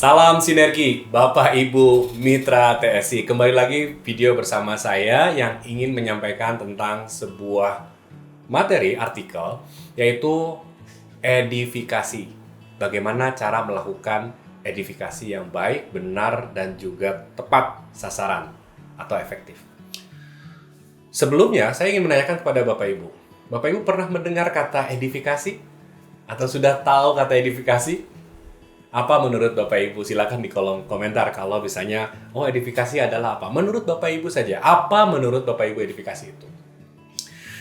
Salam sinergi, Bapak Ibu Mitra TSI. Kembali lagi video bersama saya yang ingin menyampaikan tentang sebuah materi artikel, yaitu edifikasi. Bagaimana cara melakukan edifikasi yang baik, benar, dan juga tepat sasaran atau efektif. Sebelumnya, saya ingin menanyakan kepada Bapak Ibu. Bapak Ibu pernah mendengar kata edifikasi? Atau sudah tahu kata edifikasi? Apa menurut Bapak Ibu? Silakan di kolom komentar kalau misalnya, edifikasi adalah apa? Menurut Bapak Ibu saja, apa menurut Bapak Ibu edifikasi itu?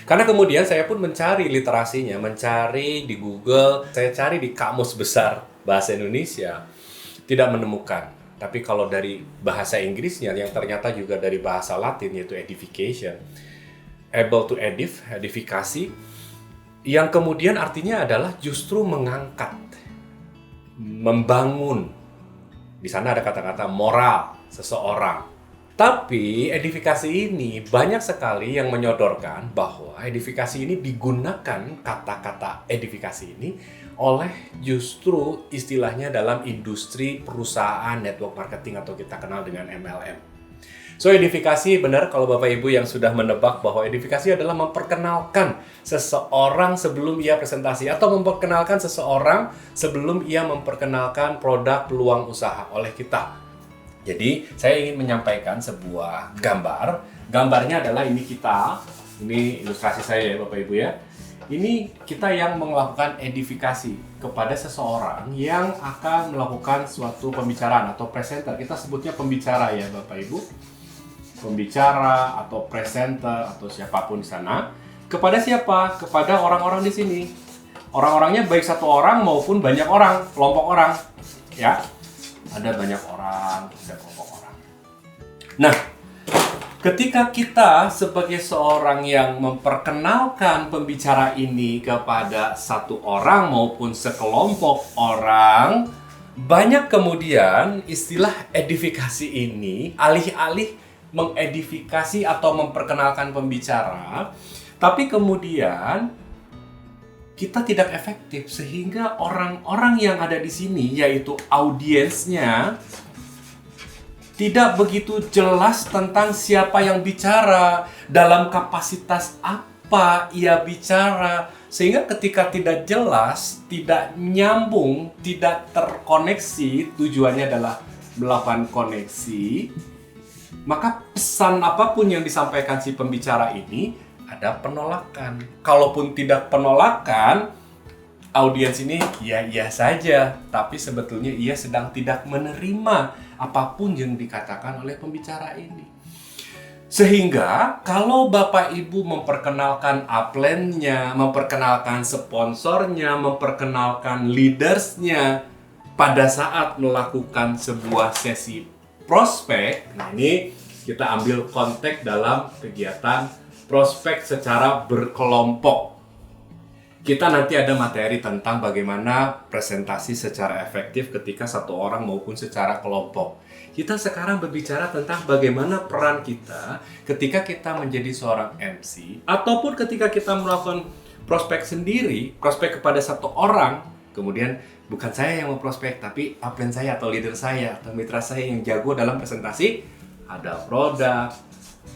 Karena kemudian saya pun mencari literasinya, mencari di Google, saya cari di Kamus Besar Bahasa Indonesia, tidak menemukan. Tapi kalau dari bahasa Inggrisnya, yang ternyata juga dari bahasa Latin, yaitu edification, able to edifikasi, yang kemudian artinya adalah justru mengangkat, membangun. Di sana ada kata-kata moral seseorang. Tapi edifikasi ini banyak sekali yang menyodorkan bahwa edifikasi ini digunakan, kata-kata edifikasi ini, oleh justru istilahnya dalam industri perusahaan network marketing atau kita kenal dengan MLM. So, edifikasi benar kalau Bapak Ibu yang sudah menebak bahwa edifikasi adalah memperkenalkan seseorang sebelum ia presentasi atau memperkenalkan seseorang sebelum ia memperkenalkan produk peluang usaha oleh kita. Jadi, saya ingin menyampaikan sebuah gambar. Gambarnya adalah ini kita. Ini ilustrasi saya ya Bapak Ibu ya. Ini kita yang melakukan edifikasi kepada seseorang yang akan melakukan suatu pembicaraan atau presenter. Kita sebutnya pembicara ya Bapak Ibu. Pembicara atau presenter atau siapapun di sana. Kepada siapa? Kepada orang-orang di sini. Orang-orangnya baik satu orang maupun banyak orang, kelompok orang. Ya, ada banyak orang, ada kelompok orang. Nah, ketika kita sebagai seorang yang memperkenalkan pembicara ini kepada satu orang maupun sekelompok orang, banyak kemudian istilah edifikasi ini alih-alih mengedifikasi atau memperkenalkan pembicara, tapi kemudian kita tidak efektif sehingga orang-orang yang ada di sini, yaitu audiensnya, tidak begitu jelas tentang siapa yang bicara, dalam kapasitas apa ia bicara, sehingga ketika tidak jelas, tidak nyambung, tidak terkoneksi, tujuannya adalah melakukan koneksi, maka pesan apapun yang disampaikan si pembicara ini ada penolakan. Kalaupun tidak penolakan, audiens ini iya saja, tapi sebetulnya ia sedang tidak menerima apapun yang dikatakan oleh pembicara ini. Sehingga kalau Bapak Ibu memperkenalkan upline-nya, memperkenalkan sponsornya, memperkenalkan leaders-nya pada saat melakukan sebuah sesi prospek, nah ini kita ambil konteks dalam kegiatan prospek secara berkelompok. Kita nanti ada materi tentang bagaimana presentasi secara efektif ketika satu orang maupun secara kelompok. Kita sekarang berbicara tentang bagaimana peran kita ketika kita menjadi seorang MC, ataupun ketika kita melakukan prospek sendiri, prospek kepada satu orang, kemudian bukan saya yang memprospek, tapi upline saya atau leader saya atau mitra saya yang jago dalam presentasi. Ada produk,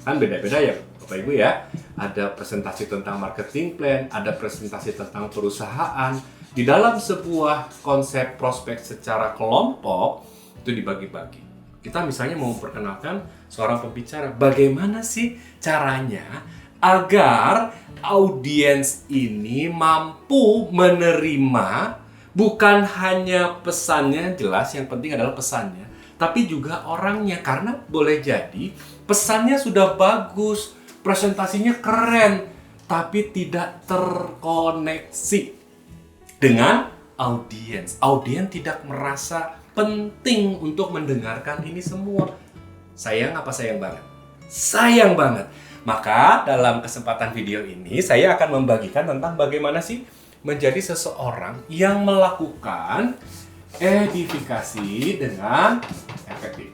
kan beda-beda ya Bapak Ibu ya. Ada presentasi tentang marketing plan, ada presentasi tentang perusahaan. Di dalam sebuah konsep prospek secara kelompok, itu dibagi-bagi. Kita misalnya mau memperkenalkan seorang pembicara, bagaimana sih caranya agar audiens ini mampu menerima bukan hanya pesannya jelas, yang penting adalah pesannya, tapi juga orangnya. Karena boleh jadi pesannya sudah bagus, presentasinya keren, tapi tidak terkoneksi dengan audiens. Audiens tidak merasa penting untuk mendengarkan ini semua. Sayang apa sayang banget? Sayang banget. Maka dalam kesempatan video ini saya akan membagikan tentang bagaimana sih menjadi seseorang yang melakukan edifikasi dengan efektif.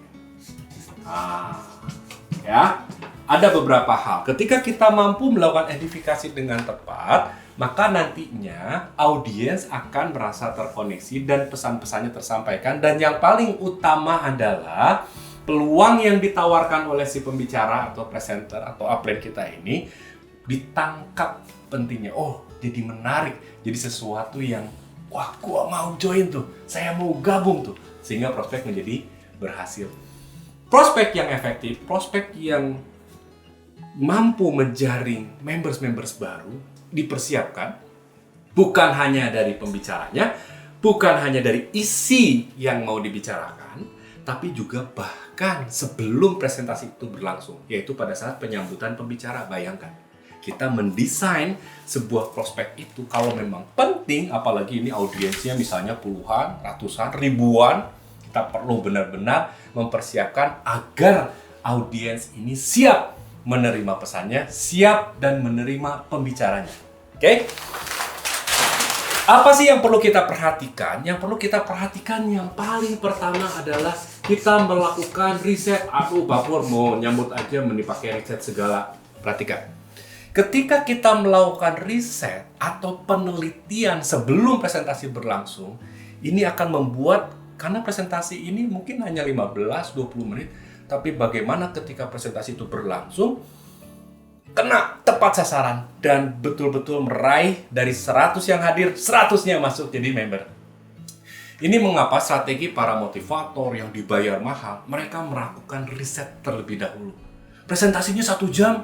Ya, ada beberapa hal. Ketika kita mampu melakukan edifikasi dengan tepat, maka nantinya audiens akan merasa terkoneksi dan pesan-pesannya tersampaikan. Dan yang paling utama adalah peluang yang ditawarkan oleh si pembicara atau presenter atau upline kita ini ditangkap pentingnya. Oh, jadi menarik, jadi sesuatu yang wah, gua mau join tuh, saya mau gabung tuh, sehingga prospek menjadi berhasil. Prospek yang efektif, prospek yang mampu menjaring members baru dipersiapkan bukan hanya dari pembicaranya, bukan hanya dari isi yang mau dibicarakan, tapi juga bahkan sebelum presentasi itu berlangsung, yaitu pada saat penyambutan pembicara. Bayangkan, kita mendesain sebuah prospek itu kalau memang penting, apalagi ini audiensnya misalnya puluhan, ratusan, ribuan, kita perlu benar-benar mempersiapkan agar audiens ini siap menerima pesannya, siap dan menerima pembicaranya. Oke? Apa sih yang perlu kita perhatikan? Yang perlu kita perhatikan yang paling pertama adalah kita melakukan riset. Aduh, Bapak mau nyambut aja pakai riset segala. Perhatikan. Ketika kita melakukan riset atau penelitian sebelum presentasi berlangsung, ini akan membuat, karena presentasi ini mungkin hanya 15-20 menit, tapi bagaimana ketika presentasi itu berlangsung, kena tepat sasaran dan betul-betul meraih dari 100 yang hadir, 100-nya masuk jadi member. Ini mengapa strategi para motivator yang dibayar mahal, mereka melakukan riset terlebih dahulu. Presentasinya 1 jam,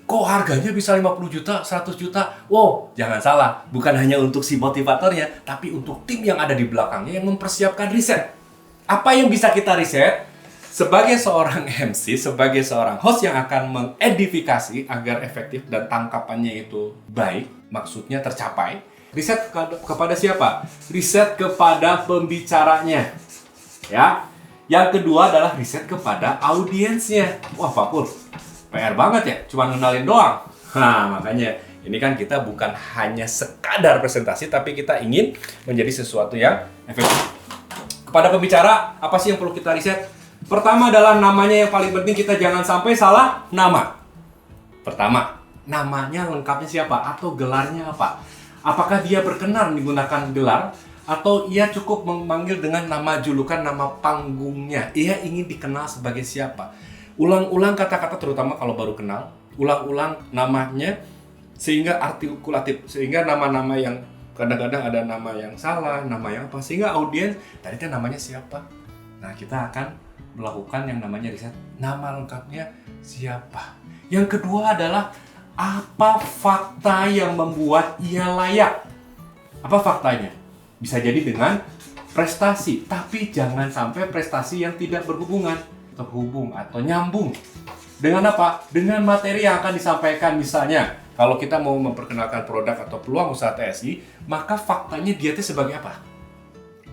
kok harganya bisa 50 juta, 100 juta? Wow, jangan salah, bukan hanya untuk si motivatornya, tapi untuk tim yang ada di belakangnya yang mempersiapkan riset. Apa yang bisa kita riset? Sebagai seorang MC, sebagai seorang host yang akan mengedifikasi agar efektif dan tangkapannya itu baik, maksudnya tercapai, riset kepada siapa? Riset kepada pembicaranya. Ya. Yang kedua adalah riset kepada audiensnya. Wah, Pak Pur, PR banget ya, cuma ngenalin doang. Nah, makanya ini kan kita bukan hanya sekadar presentasi, tapi kita ingin menjadi sesuatu yang efektif. Kepada pembicara, apa sih yang perlu kita riset? Pertama adalah namanya, yang paling penting kita jangan sampai salah nama. Pertama, namanya lengkapnya siapa atau gelarnya apa? Apakah dia berkenan menggunakan gelar atau ia cukup memanggil dengan nama julukan, nama panggungnya? Ia ingin dikenal sebagai siapa? Ulang-ulang kata-kata, terutama kalau baru kenal, ulang-ulang namanya sehingga artikulatif, sehingga nama-nama yang kadang-kadang ada nama yang salah, nama yang apa, sehingga audiens tadi kan namanya siapa. Nah, kita akan melakukan yang namanya riset, nama lengkapnya siapa. Yang kedua adalah apa fakta yang membuat ia layak. Apa faktanya? Bisa jadi dengan prestasi, tapi jangan sampai prestasi yang tidak berhubungan, terhubung atau nyambung. Dengan apa? Dengan materi yang akan disampaikan. Misalnya, kalau kita mau memperkenalkan produk atau peluang usaha TSI, maka faktanya dia itu sebagai apa?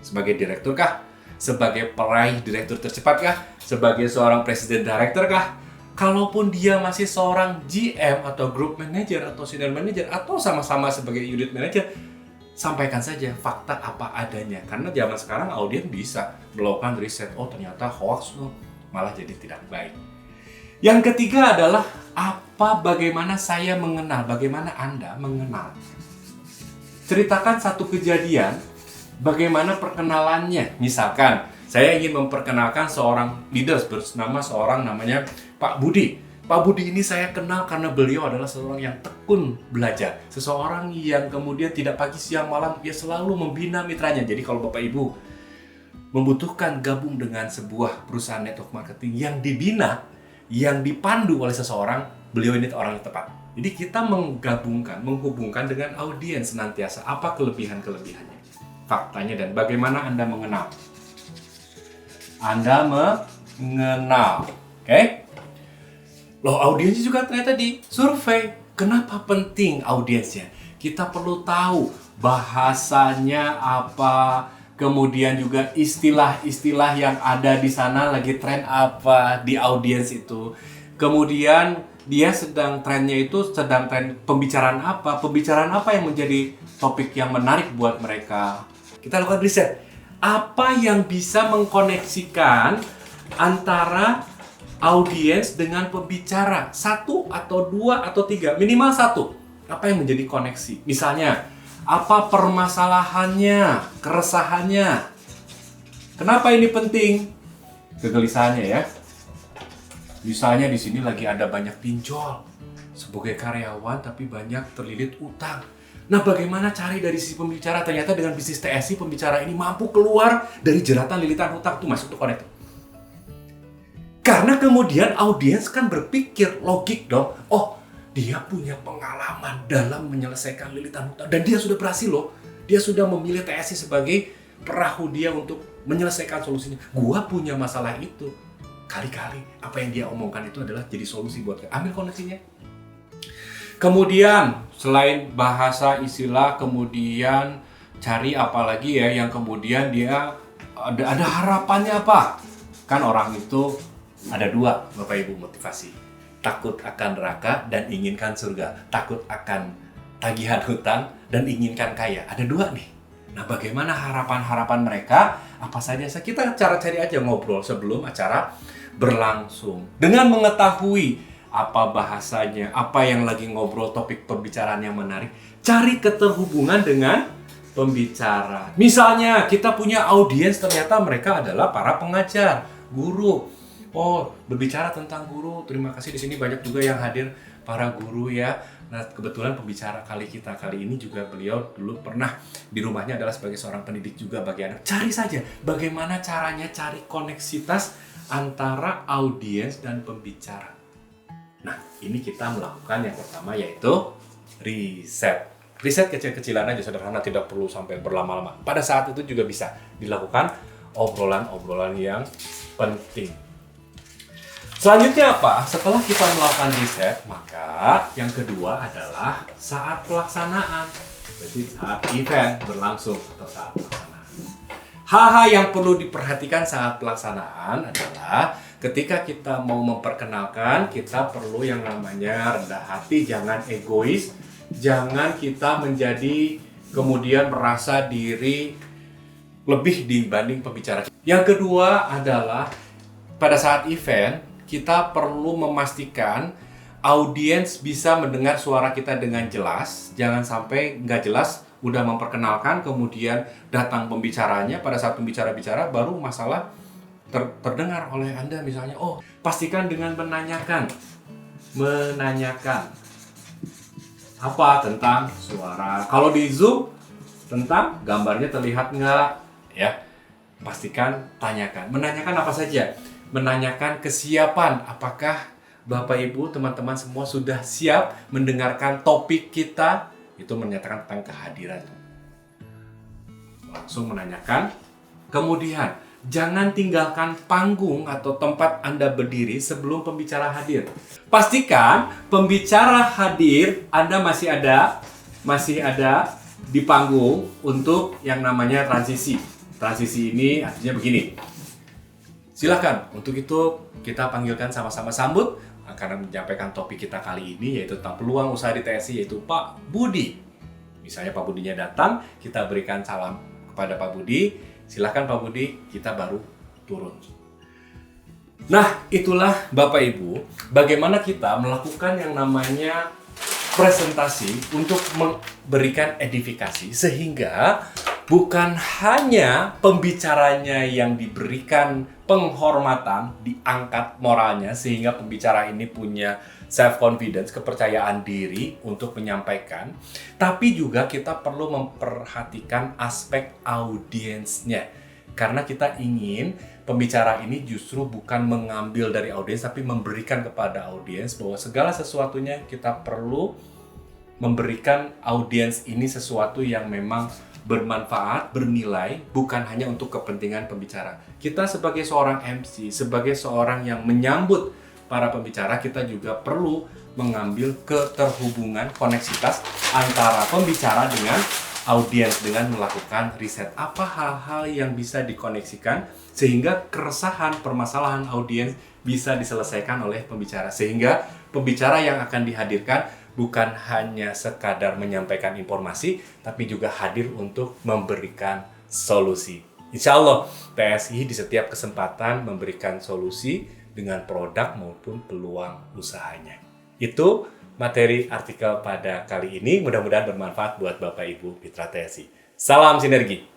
Sebagai direktur kah? Sebagai peraih direktur tercepat kah? Sebagai seorang presiden director kah? Kalaupun dia masih seorang GM atau group manager atau senior manager atau sama-sama sebagai unit manager, sampaikan saja fakta apa adanya. Karena zaman sekarang audiens bisa melakukan riset, oh ternyata hoax loh, malah jadi tidak baik. Yang ketiga adalah bagaimana saya mengenal, bagaimana Anda mengenal. Ceritakan satu kejadian, bagaimana perkenalannya. Misalkan, saya ingin memperkenalkan seorang leader bernama seorang namanya Pak Budi. Pak Budi ini saya kenal karena beliau adalah seorang yang tekun belajar. Seseorang yang kemudian tidak pagi siang malam, dia selalu membina mitranya. Jadi kalau Bapak Ibu membutuhkan gabung dengan sebuah perusahaan network marketing yang dibina, yang dipandu oleh seseorang, beliau ini orang yang tepat. Jadi kita menghubungkan dengan audiens senantiasa. Apa kelebihan-kelebihannya, faktanya, dan bagaimana Anda mengenal. Anda mengenal, oke? Loh, audiensnya juga ternyata di survei. Kenapa penting audiensnya? Kita perlu tahu bahasanya apa, kemudian juga istilah-istilah yang ada di sana lagi tren apa di audiens itu. Kemudian dia trennya itu sedang tren pembicaraan apa yang menjadi topik yang menarik buat mereka. Kita lakukan riset. Apa yang bisa mengkoneksikan antara audiens dengan pembicara? 1 atau 2 atau 3, minimal 1. Apa yang menjadi koneksi? Misalnya, apa permasalahannya, keresahannya? Kenapa ini penting? Kegelisahannya ya. Misalnya di sini lagi ada banyak pinjol sebagai karyawan tapi banyak terlilit utang. Nah, bagaimana cari dari sisi pembicara? Ternyata dengan bisnis TSI, pembicara ini mampu keluar dari jeratan lilitan hutang. Tuh masuk tuh connect. Karena kemudian audiens kan berpikir logik dong. Oh, dia punya pengalaman dalam menyelesaikan lilitan hutang. Dan dia sudah berhasil loh. Dia sudah memilih TSI sebagai perahu dia untuk menyelesaikan solusinya. Gua punya masalah itu. Kali-kali apa yang dia omongkan itu adalah jadi solusi buat ambil koneksinya. Kemudian selain bahasa istilah, kemudian cari apa lagi ya yang kemudian dia ada harapannya apa? Kan orang itu ada dua, Bapak Ibu, motivasi. Takut akan neraka dan inginkan surga. Takut akan tagihan hutang dan inginkan kaya. Ada dua nih. Nah, bagaimana harapan-harapan mereka? Apa saja? Kita cara cari aja ngobrol sebelum acara berlangsung. Dengan mengetahui apa bahasanya, apa yang lagi ngobrol, topik pembicaraan yang menarik, cari keterhubungan dengan pembicara. Misalnya, kita punya audiens ternyata mereka adalah para pengajar, guru. Oh, berbicara tentang guru. Terima kasih, di sini banyak juga yang hadir para guru ya. Nah, kebetulan pembicara kali ini juga beliau dulu pernah di rumahnya adalah sebagai seorang pendidik juga bagi anak. Cari saja bagaimana caranya cari koneksitas antara audiens dan pembicara. Nah, ini kita melakukan yang pertama yaitu riset. Riset kecil-kecilan aja, sederhana, tidak perlu sampai berlama-lama. Pada saat itu juga bisa dilakukan obrolan-obrolan yang penting. Selanjutnya apa? Setelah kita melakukan riset, maka yang kedua adalah saat pelaksanaan. Jadi saat event berlangsung atau saat pelaksanaan. Hal-hal yang perlu diperhatikan saat pelaksanaan adalah ketika kita mau memperkenalkan, kita perlu yang namanya rendah hati, jangan egois, jangan kita menjadi kemudian merasa diri lebih dibanding pembicara. Yang kedua adalah pada saat event, kita perlu memastikan audiens bisa mendengar suara kita dengan jelas. Jangan sampai nggak jelas, udah memperkenalkan, kemudian datang pembicaranya, pada saat pembicara-bicara baru masalah terdengar oleh Anda misalnya. Oh, pastikan dengan menanyakan apa tentang suara. Kalau di Zoom, tentang gambarnya terlihat nggak? Ya, pastikan tanyakan. Menanyakan apa saja? Menanyakan kesiapan, apakah Bapak Ibu, teman-teman semua sudah siap mendengarkan topik kita? Itu menyatakan tentang kehadiran. Langsung menanyakan. Kemudian, jangan tinggalkan panggung atau tempat Anda berdiri sebelum pembicara hadir. Pastikan pembicara hadir, Anda masih ada di panggung untuk yang namanya transisi. Transisi ini artinya begini. Silakan, untuk itu kita panggilkan sama-sama sambut karena menyampaikan topik kita kali ini yaitu tentang peluang usaha di TSI, yaitu Pak Budi. Misalnya Pak Budinya datang, kita berikan salam kepada Pak Budi. Silakan Pak Budi, kita baru turun. Nah, itulah Bapak Ibu, bagaimana kita melakukan yang namanya presentasi untuk memberikan edifikasi sehingga bukan hanya pembicaranya yang diberikan penghormatan, diangkat moralnya sehingga pembicara ini punya self-confidence, kepercayaan diri untuk menyampaikan, tapi juga kita perlu memperhatikan aspek audiensnya. Karena kita ingin pembicara ini justru bukan mengambil dari audiens, tapi memberikan kepada audiens bahwa segala sesuatunya kita perlu memberikan audiens ini sesuatu yang memang bermanfaat, bernilai, bukan hanya untuk kepentingan pembicara. Kita sebagai seorang MC, sebagai seorang yang menyambut para pembicara, kita juga perlu mengambil keterhubungan, koneksitas antara pembicara dengan audiens dengan melakukan riset. Apa hal-hal yang bisa dikoneksikan sehingga keresahan, permasalahan audiens bisa diselesaikan oleh pembicara. Sehingga pembicara yang akan dihadirkan bukan hanya sekadar menyampaikan informasi, tapi juga hadir untuk memberikan solusi. Insya Allah, TSI di setiap kesempatan memberikan solusi dengan produk maupun peluang usahanya. Itu materi artikel pada kali ini. Mudah-mudahan bermanfaat buat Bapak Ibu Mitra TSI. Salam sinergi.